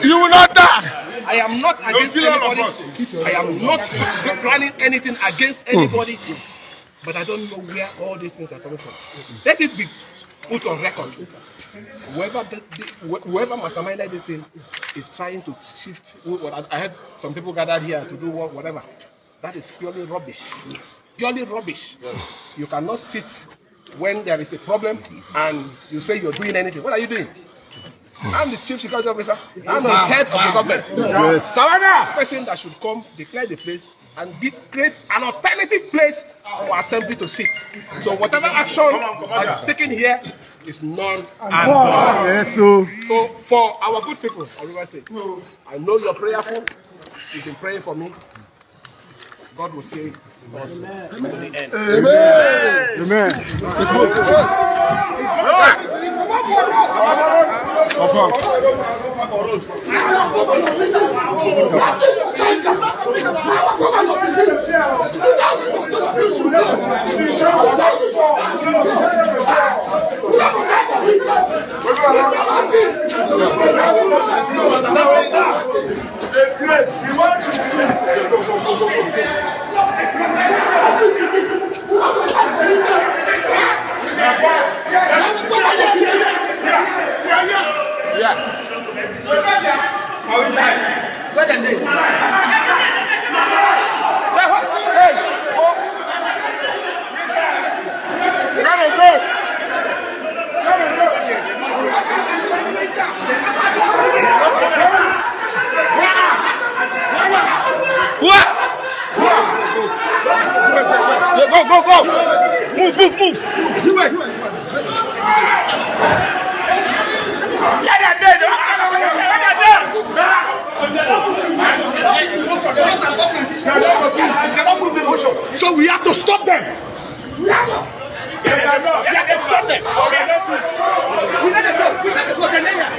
You will not die. I am not against anybody. I am not planning anything against anybody. But I don't know where all these things are coming from. Let it be put on record. Whoever masterminded this thing is trying to shift. I had some people gathered here to do whatever. That is purely rubbish. Purely rubbish. Yes. You cannot sit when there is a problem and you say you're doing anything. What are you doing? I'm the chief security officer. I'm the head of the government. Yes. This person that should come, declare the place, and create an alternative place for assembly to sit. So whatever action that is taken here is none and void. Yes, so for our good people, I know you're prayerful. You've been praying for me. God will see us to the end. Amen. Go! Move! So we have to stop them. We have to stop them. We let them go.